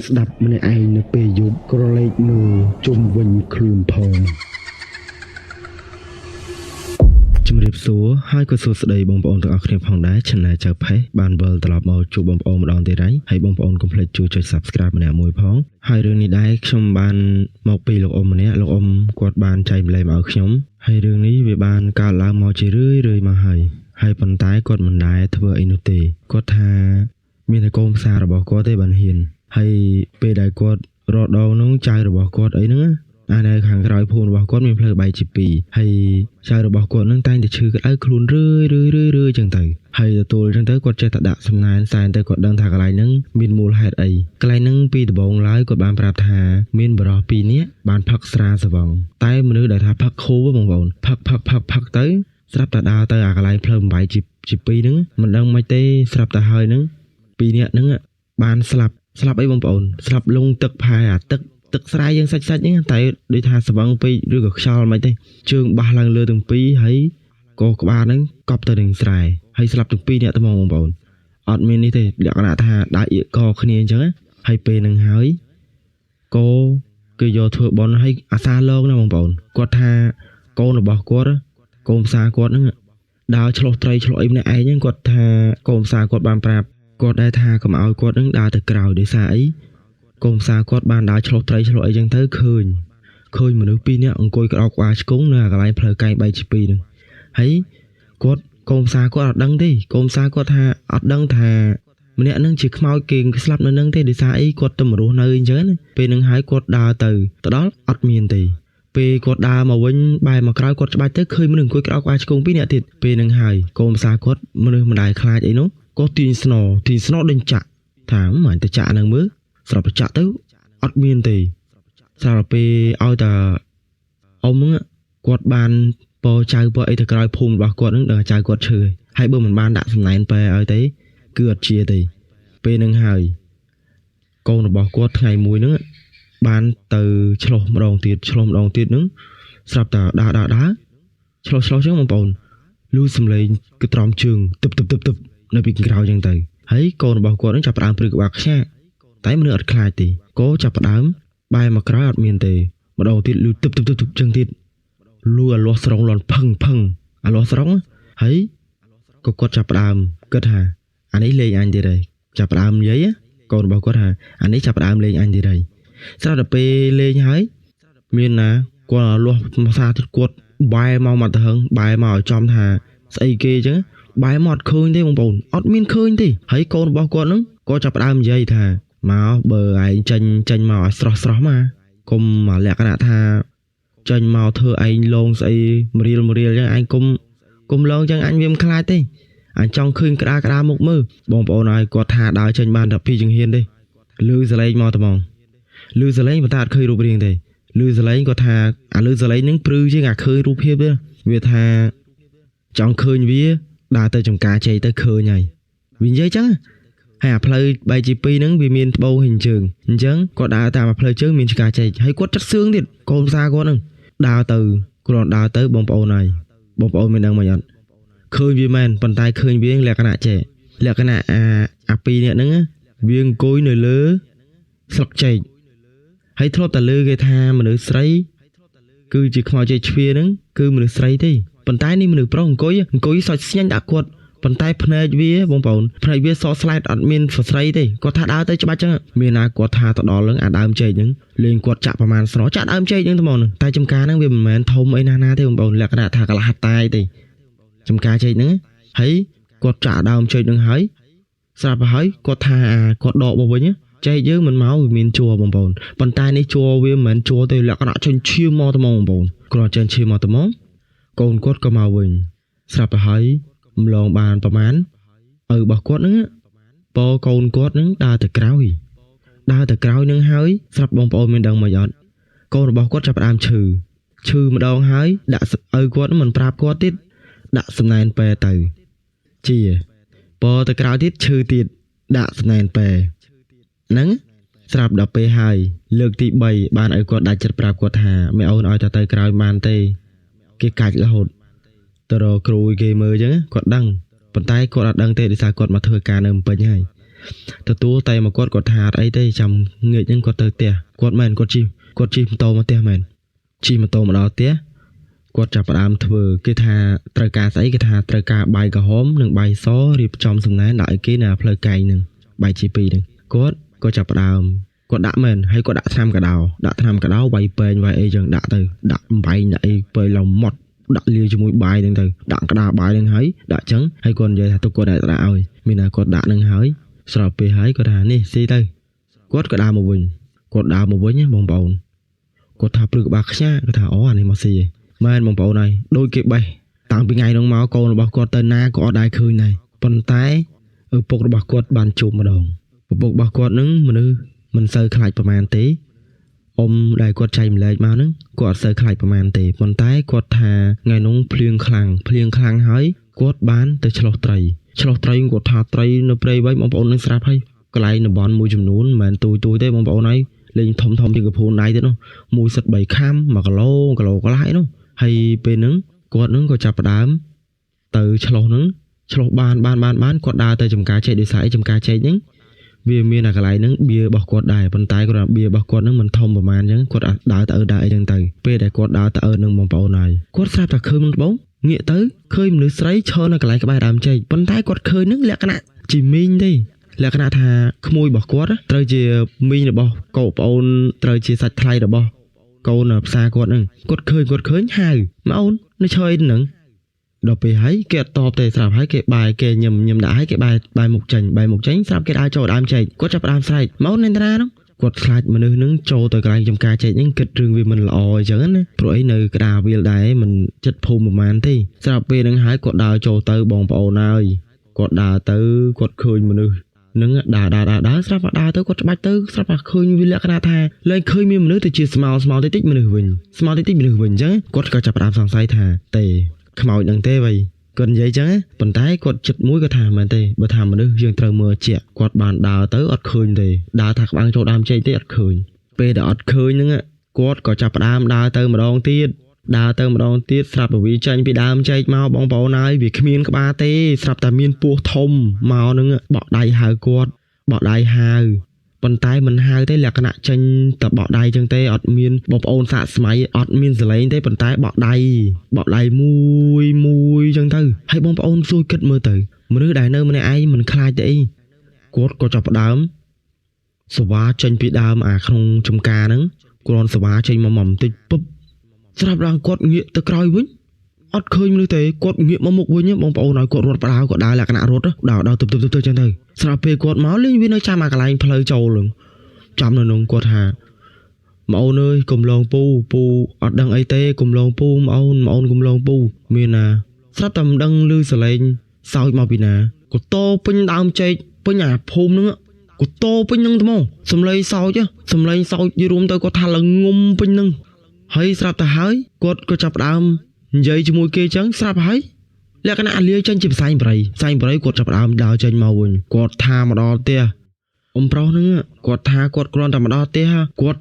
ស្ដាប់ម្នាក់ឯងនៅពេលយប់ក្រឡេកមើលជុំវិញខ្លួនផងជំរាបសួរហើយក៏សួស្តីបងប្អូនទាំងអស់គ្នាផងដែរ Channel ចៅផេះបានវិលត្រឡប់មកជួបបងប្អូនម្ដងទៀតហើយបងប្អូនកុំភ្លេចជួយចុច Subscribe ម្នាក់មួយផងហើយរឿងនេះដែរខ្ញុំបានមកពីលោកអ៊ំម្នាក់លោកអ៊ំគាត់បានចែកម្លែកមកឲ្យខ្ញុំហើយរឿងនេះវាបានកើតឡើងមកជារឿយមកហើយប៉ុន្តែគាត់មិនដែរធ្វើអីនោះទេគាត់ថាមានតែកូនផ្សាររបស់គាត់ទេបានហ៊ានហើយពេលដែលគាត់រកដងនោះចៅរបស់គាត់អីហ្នឹងអានៅខាងក្រោយភូមិរបស់គាត់មានផ្លូវបែកជាពីរហើយចៅរបស់គាត់នឹងតែងតែឈឺក្តៅខ្លួនរឿយចឹងទៅហើយទទួលចឹងទៅគាត់ចេះតែដាក់សំណែនសែនទៅគាត់ដឹងថាកន្លែងហ្នឹងមានមូលហេតុអីកន្លែងហ្នឹងពីដំបូងឡើយគាត់បានប្រាប់ថាមានបរិសុទ្ធ2នាក់បានផឹកស្រាសវងតែមនុស្សដែលថាផឹកខូបងប្អូនផឹកទៅស្រាប់តែដើរទៅអាកន្លែងផ្លូវបែកជាពីរហ្នឹងមិនដឹងមិនទេស្រាប់តែហើយហ្នឹង2នាក់ហ្នឹងបានស្លាប់អីបងប្អូនស្លាប់លងទឹកផែអាទឹកស្រែយើងសាច់ហ្នឹងតែដូចថាស្វឹងពេកឬក៏ខ្យល់មិនទេជើងបះឡើងលើទាំងពីរហើយក៏ក្បាលហ្នឹងកប់ទៅនឹងស្រែហើយស្លាប់ទាំងពីរអ្នកតែបងប្អូនអត់មាននេះទេលក្ខណៈថាដើរអៀកកគ្នាអញ្ចឹងហើយពេលហ្នឹងហើយក៏គេយកធ្វើបន់ហើយអាសាឡងណាបងប្អូនគាត់ថាកូនរបស់គាត់កូនផ្សារគាត់ហ្នឹងដើរឆ្លោះត្រីឆ្លោះអីម្នាក់ឯងហ្នឹងគាត់ថាកូនផ្សារគាត់បានប្រាប់គាត់ដែរថាកុំឲ្យគាត់នឹងដើរទៅក្រោយដោយសារអីកូនផ្សារគាត់បានដើរឆ្លោះត្រីឆ្លោះអីចឹងទៅឃើញមនុស្ស2នាក់អង្គុយក្តោបក្បាលឆ្គង់នៅកន្លែងផ្លូវកែង3ជា2ហ្នឹងហើយកូនផ្សារគាត់អត់ដឹងទេកូនផ្សារគាត់ថាអត់ដឹងថាម្នាក់ហ្នឹងជាខ្មោចគេស្លាប់នៅហ្នឹងទេដោយសារអីគាត់ទៅមករស់នៅអញ្ចឹងណាពេលហ្នឹងហើយគាត់ដើរទៅដល់អត់មានទេពេលគាត់ដើរមកវិញបែរមកក្រោយគាត់ច្បាច់ទៅឃើញមនុស្សអង្គុយក្តោបក្បាលឆ្គង់2នាក់ទៀតពេលហ្នឹងហើយកូនផ្សារគាត់មនុស្សមិនដែលខ្លាចអីនោះក៏ទាញស្នោដេញចាក់ថាមិនទៅចាក់ហ្នឹងមើលស្រាប់តែចាក់ទៅអត់មានទេស្រាប់តែពេលឲ្យតែអ៊ំហ្នឹងគាត់បានពរចៅពរអីទៅក្រោយភូមិរបស់គាត់ហ្នឹងដល់ចៅគាត់ឈឺហើយបើមិនបានដាក់សំណែនបែឲ្យទេគឺអត់ជាទេពេលហ្នឹងហើយកូនរបស់គាត់ថ្ងៃមួយហ្នឹងបានទៅឆ្លោះម្ដងទៀតហ្នឹងស្រាប់តែដើរឆ្លោះចឹងបងប្អូនលឺសំឡេងគឺត្រំជើងទឹកនៅពីក្រោយចឹងទៅហើយកូនរបស់គាត់នឹងចាប់ផ្ដើមព្រឺក្បាលខ្ញាក់តែមនុស្សអត់ខ្លាចទេក៏ចាប់ផ្ដើមបែរមកក្រោយអត់មានទេម្ដងទៀតលឺទឹកចឹងទៀតលឺអាលាស់ស្រងលន់ផឹងអាលាស់ស្រងហើយក៏គាត់ចាប់ផ្ដើមគិតថាអានេះលេងអញទៀតហើយចាប់ផ្ដើមនិយាយកូនរបស់គាត់ថាអានេះចាប់ផ្ដើមលេងអញទៀតហើយស្រាប់តែពេលលេងហើយមានណាគាត់អាលាស់ភាសាទៀតគាត់បែរមកមកទៅហឹងបែរមកឲ្យចំថាស្អីគេចឹងបែរមកអត់ឃើញទេបងប្អូនអត់មានឃើញទេហើយកូនរបស់គាត់ហ្នឹងក៏ចាប់ផ្ដើមនិយាយថាមកបើឯងចេញមកឲ្យស្រស់មកកុំលក្ខណៈថាចេញមកធ្វើឯងលងស្អីមរៀលចឹងឯងកុំលងចឹងអញវាមិនខ្លាចទេអញចង់ឃើញក្តារមុខមើលបងប្អូនហើយគាត់ថាដើរចេញបានតែ2ចង្ហៀនទេលឺសលេងមកត្មងលឺសលេងប៉ុន្តែអត់ឃើញរូបរាងទេលឺសលេងគាត់ថាអាលឺសលេងហ្នឹងព្រឺជាងអាឃើញរូបភាពទេវាថាចង់ឃើញវាដើរទៅចំការជ័យទៅឃើញហើយវានិយាយចឹងហើយអាផ្លូវបែកជា2ហ្នឹងវាមានត្បូងហើយជើងអញ្ចឹងគាត់ដើរតាមអាផ្លូវជើងមានឆ្កាជ័យហើយគាត់ចិត្តសឿងទៀតកូនផ្សារគាត់ហ្នឹងដើរទៅគាត់ដើរទៅបងប្អូនហើយបងប្អូនមានដឹងមិនអត់ឃើញវាមែនប៉ុន្តែឃើញវាលក្ខណៈចេះលក្ខណៈអា2នាក់ហ្នឹងវាអង្គុយនៅលើស្លឹកចេកហើយធ្លាប់តែលើគេថាមនុស្សស្រីគឺជាខ្មោចចេកជ្វាហ្នឹងគឺមនុស្សស្រីទេប៉ុន្តែនេះមនុស្សប្រុសអង្គុយសើចស្ញាញ់ដាក់គាត់ប៉ុន្តែភ្នែកវាបងប្អូនភ្នែកវាសស្លែតអត់មានស្រីទេគាត់ថាដើរទៅច្បាច់ចឹងមានណាគាត់ថាទៅដល់ហ្នឹងអាដើមចេកហ្នឹងលេងគាត់ចាក់ប្រមាណស្នោចាក់ដើមចេកហ្នឹងទៅមកហ្នឹងតែចំការហ្នឹងវាមិនមែនធំអីណាទេបងប្អូនលក្ខណៈថាកន្លះតាយទេចំការចេកហ្នឹងហើយគាត់ចាក់ដើមចេកហ្នឹងហើយស្រាប់ហើយគាត់ថាគាត់ដកមកវិញចេកយើងមិនមកវាមានជួរបងប្អូនប៉ុន្តែនេះជួរវាមិនមែនជួរទេលក្ខណៈចេញឈាមមកទៅបងប្អូនគ្រាន់ចេញឈាមមកទៅមកកូនគាត់ក៏មកវិញស្រាប់ទៅហើយម្លងបានប្រមាណឪរបស់គាត់ហ្នឹងពកូនគាត់ហ្នឹងដើរទៅក្រោយហ្នឹងហើយស្រាប់បងប្អូនមានដឹងមកអត់កូនរបស់គាត់ចាប់ផ្ដើមឈឺម្ដងហើយដាក់ឪគាត់មិនប្រាប់គាត់ទៀតដាក់សំណែនពេទៅជាពទៅក្រោយទៀតឈឺទៀតដាក់សំណែនពេហ្នឹងស្រាប់ដល់ពេលហើយលើកទី3បានឪគាត់ដាច់ចិត្តប្រាប់គាត់ថាមេអូនឲ្យទៅក្រោយបានទេគេកាច់រហូតទៅរកគ្រូគេមើលអញ្ចឹងគាត់ដឹងប៉ុន្តែគាត់អត់ដឹងទេដោយសារគាត់មកធ្វើការនៅភ្នំពេញហើយ ទទួលតែមកគាត់ថាអីទេចាំងាកហ្នឹងគាត់ទៅផ្ទះគាត់មែនគាត់ជិះម៉ូតូមកផ្ទះមែនជិះម៉ូតូមកដល់ផ្ទះគាត់ចាប់ផ្ដើមធ្វើគេថាត្រូវការស្អីគេថាត្រូវការបាយក្រហមនិងបាយសរៀបចំសំណែនដាក់ឲ្យគេនៅផ្លូវកែងហ្នឹងបាយជា2ហ្នឹងគាត់ក៏ចាប់ផ្ដើមគាត់ដាក់មែនហើយគាត់ដាក់ថ្នាំកដោវាយពេងវាយអីចឹងដាក់ទៅដាក់អំបែងដាក់អីពេលឡម៉ត់ដាក់លាយជាមួយបាយហ្នឹងទៅដាក់ក្តារបាយហ្នឹងហើយដាក់ចឹងហើយគាត់និយាយថាទុកគាត់ដាក់ឲ្យមានថាគាត់ដាក់ហ្នឹងហើយស្របពេលហើយគាត់ថានេះស៊ីទៅគាត់ក៏ដើរមកវិញបងប្អូនគាត់ថាព្រឹកក្បាលខ្ញាគាត់ថាអូអានេះមកស៊ីឯងមែនបងប្អូនហើយដូចគេបេះតាំងពីថ្ងៃហ្នឹងមកកូនរបស់គាត់ទៅណាក៏អត់ដែរឃើញដែរប៉ុន្តែឪពុករបស់គាត់បានជួបម្ដងឪពុករបស់គាត់ហ្នឹងមនុស្សមិនសូវខ្លាចប្រមាណទេអ៊ំដែលគាត់ចែកម្លែកមកហ្នឹងគាត់អត់សូវខ្លាចប្រមាណទេប៉ុន្តែគាត់ថាថ្ងៃនោះភ្លៀងខ្លាំងហើយគាត់បានទៅឆ្លោះត្រីគាត់ថាត្រីនៅព្រៃវែងបងប្អូននឹងស្រាប់ហើយកន្លែងតំបន់មួយចំនួនមិនមែនទូទេបងប្អូនហើយលេងធំជាងកពូនដៃទៀតនោះ1.3 ខាំ1គីឡូកន្លះនោះហើយពេលហ្នឹងគាត់នឹងក៏ចាប់ផ្ដើមទៅឆ្លោះបានគាត់ដើរទៅចំការចេកដោយសារចំការចេកហ្នឹងវាមានអាកន្លែងហ្នឹងបៀរបស់គាត់ដែរប៉ុន្តែគាត់បៀរបស់គាត់ហ្នឹងមិនធំប្រហែលអញ្ចឹងគាត់ដើរទៅអីហ្នឹងទៅពេលដែលគាត់ដើរទៅនឹងបងប្អូនហើយគាត់ស្រាប់តែឃើញបងងាកទៅឃើញមនុស្សស្រីឈរនៅកន្លែងក្បែរដើមចេកប៉ុន្តែគាត់ឃើញហ្នឹងលក្ខណៈជាមីងទេលក្ខណៈថាក្មួយរបស់គាត់ត្រូវជាមីងរបស់កូនប្អូនត្រូវជាសាច់ថ្លៃរបស់កូនផ្សារគាត់ហ្នឹងគាត់ឃើញហៅម៉អូននៅឈរអីហ្នឹងដល់ពេលហើយគេអត់តបទេស្រាប់ហើយគេបាយគេញឹមដាក់ហើយគេបាយមុខចេញស្រាប់គេដើរចូលដើមចេកគាត់ចាប់ដើមស្រែកម៉ូននៅតានោះគាត់ខ្លាចមនុស្សហ្នឹងចូលទៅកន្លែងចំការចេកហ្នឹងគិតរឿងវាមិនល្អអញ្ចឹងណាព្រោះអីនៅក្តារវាលដែរមិនចិត្តភូមិប្រហែលទេស្រាប់ពេលហ្នឹងហើយគាត់ដើរចូលទៅបងប្អូនហើយគាត់ដើរទៅគាត់ឃើញមនុស្សនឹងដើរស្រាប់តែដើរទៅគាត់ច្បាច់ទៅស្រាប់តែឃើញវាលក្ខណៈថាលែងឃើញមានមនុស្សទៅជាស្មោតិចមនុស្សវិញអញ្ចឹងគាត់ក៏ចាប់ផ្ដើមសង្ស័យថាទេខ្មោចនឹងទេវ៉ៃគាត់និយាយអញ្ចឹងប៉ុន្តែគាត់ចិត្តមួយគាត់ថាមែនទេបើថាមនុស្សយើងត្រូវមើលជាគាត់បានដើរទៅអត់ឃើញទេដើរថាក្បាំងចូលដើមចេកទេអត់ឃើញពេលដែលអត់ឃើញហ្នឹងគាត់ក៏ចាប់ផ្ដើមដើរទៅម្ដងទៀតស្រាប់តែវាចាញ់ពីដើមចេកមកបងប្អូនហើយវាគ្មានក្បាលទេស្រាប់តែមានពស់ធំមកហ្នឹងបក់ដៃហៅគាត់ប៉ុន្តែមិនហៅទេលក្ខណៈចេញតែបក់ដៃចឹងទេអត់មានបងប្អូនសាកស្មៃអត់មានសលេងទេប៉ុន្តែបក់ដៃមួយចឹងទៅហើយបងប្អូនសួរគិតមើលទៅមនុស្សដែលនៅម្នាក់ឯងមិនខ្លាចទេអីគាត់ក៏ចាប់ផ្ដើមសវ៉ាចេញពីដើមអាក្នុងចំការហ្នឹងគ្រាន់សវ៉ាចេញមកបន្តិចពុបស្រាប់ដល់គាត់ងាកទៅក្រោយវិញអត់ឃើញមនុស្សទេគាត់ងាកមកមុខវិញបងប្អូនឲ្យគាត់រត់ផ្ដាវគាត់ដើរលក្ខណៈរត់ដើរទៅចឹងទៅស្រាប់ពេលគាត់មកលេងវានៅចាំអាកន្លែងផ្លូវចូលហ្នឹងចាំនៅនោះគាត់ថាម៉អូនអើយកុំឡងពូអត់ដឹងអីទេកុំឡងពូម៉អូនកុំឡងពូមានណាស្រាប់តែមិនដឹងឮសលេងសើចមកពីណាគាត់តោពេញដើមចេកពេញអាភូមិហ្នឹងគាត់តោពេញហ្នឹងត្មងសំឡេងសើចយីរួមទៅគាត់ថាល្ងំពេញហ្នឹងហើយស្រាប់តែហើយគាត់ក៏ចាប់ដើមនិយាយជាមួយគេចឹងស្រាប់ហើយលក្ខណៈលាយចេញជាផ្សែងប្រៃគាត់ចាប់ដើមដើរចេញមកវិញគាត់ថាមកដល់ផ្ទះអ៊ំប្រុសហ្នឹងគាត់ថាគាត់គ្រាន់តែមកដល់ផ្ទះគាត់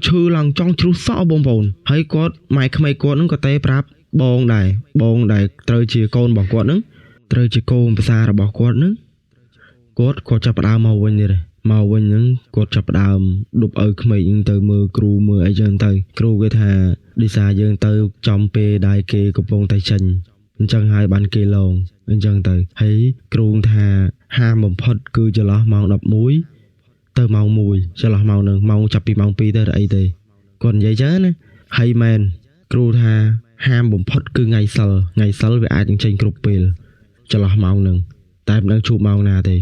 ឈឺឡើងចង់ជ្រុះសក់បងប្អូនហើយគាត់ម៉ែក្មេកគាត់ហ្នឹងក៏ទេប្រាប់បងដែលត្រូវជាកូនរបស់គាត់ហ្នឹងត្រូវជាកូនភាសារបស់គាត់ហ្នឹងគាត់ក៏ចាប់ដើមមកវិញទៀតហ្នឹងគាត់ចាប់ដើមដប់ឲ្យក្មេកហ្នឹងទៅមើលគ្រូមើលអីចឹងទៅគ្រូគេថាឌីសាយើងទៅចំពេលដែលគេកំពុងតែចេញអញ្ចឹងហើយបានគេឡងអញ្ចឹងទៅហើយគ្រូថាហាមបំផុតគឺចន្លោះម៉ោង11ទៅម៉ោង1ចន្លោះម៉ោងហ្នឹងម៉ោងចាប់ពីម៉ោង2ទៅអីទេគាត់និយាយចឹងណាហើយមែនគ្រូថាហាមបំផុតគឺថ្ងៃសិលវាអាចនឹងចេញគ្រប់ពេលចន្លោះម៉ោងហ្នឹងតែមិនដឹងជួបម៉ោងណាទេ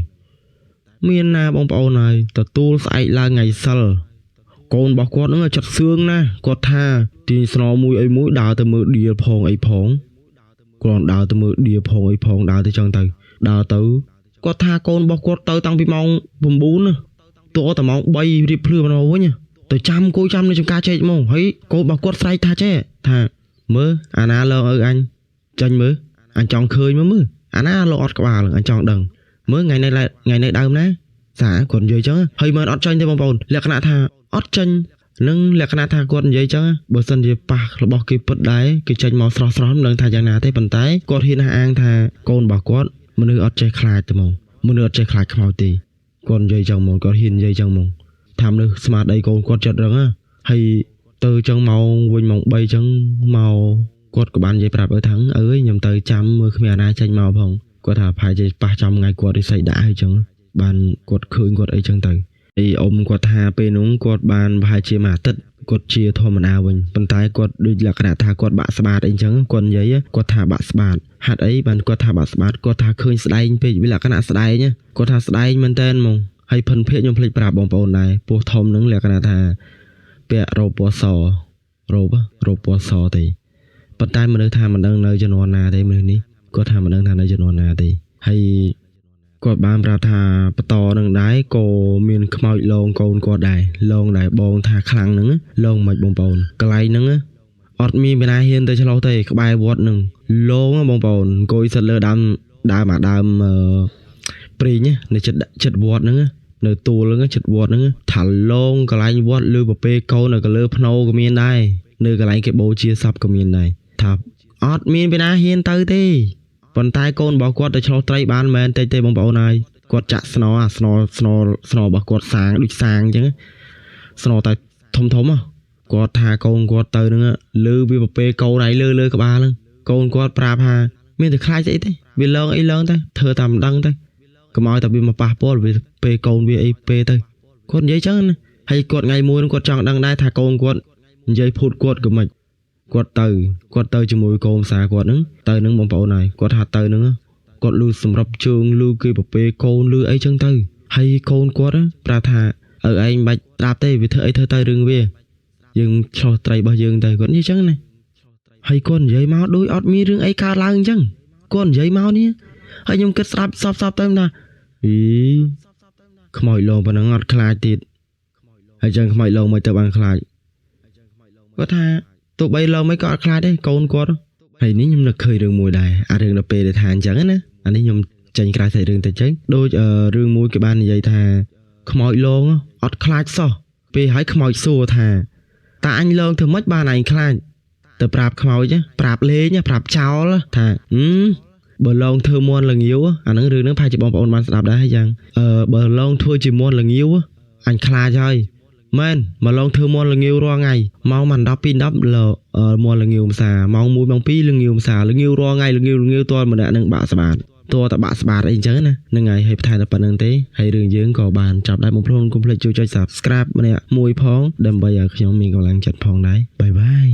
មានណាបងប្អូនហើយទទួលស្អែកឡើងថ្ងៃសិលកូនរបស់គាត់ហ្នឹងចិត្តសឿងណាគាត់ថាទាញស្នមួយអីមួយដើរទៅមើលឌៀលផងអីផងគាត់ដើរទៅមើលឌៀលផងអីផងដើរទៅចឹងទៅគាត់ថាកូនរបស់គាត់ទៅតាំងពីម៉ោង9ណាតើតែម៉ោង3រៀបភ្លឺមកវិញទៅចាំគួយចាំនៅចំការចេកហ្មងហើយកូនរបស់គាត់ស្រែកថាចេះថាមើលអាណាលើឪអញចាញ់មើលអញចង់ឃើញមើលអាណាលោអត់ក្បាលអញចង់ដឹងមើលថ្ងៃនេះដើមណាសាគាត់និយាយចឹងហើយមើលអត់ចាញ់ទេបងប្អូនលក្ខណៈថាអត់ចាញ់នឹងលក្ខណៈថាគាត់និយាយចឹងបើសិនជាប៉ះរបស់គេពិតដែរគេចេញមកស្រស់មិនដឹងថាយ៉ាងណាទេប៉ុន្តែគាត់ហ៊ានអាងថាកូនរបស់គាត់មនុស្សអត់ចេះខ្លាចទេហ្មងមនុស្សអត់ចេះខ្លាចខ្មោចទេ con dây chẳng mong con hiền dây chẳng mong tham được smart đây con chợt răng á hay từ chẳng màu quên mong bay chẳng màu con bạn dây bạp ở thắng ơi nhầm tới trăm mưa khi mẹ tranh màu phong con thà phải dây 300 ngày con đi xây đã hay chẳng bạn con khơi con ấy chẳng tới thì ông con thà pe núng con bạn phải chia mà tất con chia thua mình ao mình bên tay con đi là cái thà con bạn smart anh chẳng con giấy á con thà bạn smart hạt ấy bạn con thà bạn smart con thà khơi slide pe với là cái nào slide nhá con thà slide mình tên mong hay phân phết nhom phết bạp bong bồn này po thom nướng là cái nào thà pe robo thì bên tay mình đang thà mình đang nơi cho nó na thì mình ní có thà mình đang thà nơi cho nó na thì hay con bạn ra thà to đằng đáy cô miền khmoi lon con con đài lon đài bồn thà khăng nướng lon mạch bong bồn cái nướng á ọt mi bên ai hiên tới cho lâu thì bài vót nướng lon á bong bồn coi sật lơ đam mà đam pri nhá để chật vót nướng á nơi tua lưng á chật vót nướng thả lon cái vót lư bờ pe câu nơi cái lư phno của miền đây nơi cái cái bầu chia sập của miền này thà ọt mi bên ai hiên tới thì phần tay con bảo quạt để cho trai bán men tây bong bầu này quạt chặt sno bảo quạt sáng đứt sáng chứ sno tay thom à quạt thà con quạt tới nữa lư vi bọc pe câu này lư cả ba luôn con quạt prap ha miền từ khai vậy thế vì lớn ấy lớn thế thơ tầm đăng thế cái mỏi tập vì mà passport vì pe câu vì ấy pe thôi quạt giấy chứ hay quạt ngày mua quạt chọn đăng đây thà con quạt giấy phụt quạt của mình quạt từ cho mùi cồn xà quạt nứng từ nứng bong bầu này quạt hạt từ nứng quạt lưu sầm rập trường lưu kia bọc pe cồn lưu ấy chân từ hay cồn quạt á pra thà ở anh bạch đạp tê vì thơ ấy thơ từ rừng về dừng cho trai bao dương tây quạt như chân này hay con giấy máu đôi ọt mi rừng ấy ca lang chân con giấy máu ní hay nhung kết sắp tới nè ý khmoi lồng và nó ngọt khai tiệt hay chân khmoi lồng mới tập ăn khai có tha tụi bay lâu mấy con khai đấy con quát hay nếu nhung là khơi đường mùi đài đường là pe để thàn chẳng á anh ấy nhung tranh khai thấy đường tay chết đôi đường mùi cái ban vậy thà khmoi lồng ọt khai sao pe hãy khmoi xua thà ta anh lông thường mất ba này khai từ prap khmoi chứ prap lê nhá prap cháu là thà bờ lông thưa môn là nghiếu á anh nó rừng nó phai chỉ bong bóng ban đạp đá hay chăng bờ lông thưa chỉ môn là nghiếu á anh khai chơi men mà lông thưa môn là nghiếu ro ngày mau màn đắp pin đắp lờ môn là nghiếu xà mau mũi bong pi là nghiếu xà là nghiếu ro ngày là nghiếu to mà đã nâng bạ sạpตัวตะบะสบาดเองจังนะนั่งไงให้ทายตะปันนังเต้ให้เรื่องยืงก่อบานจับได้มุมพลนกุมเพลจูใจสับสครับมาเนี่ยมวยพ้องดำใบอยากขยมมีกำลังจัดพ้องได้บายบาย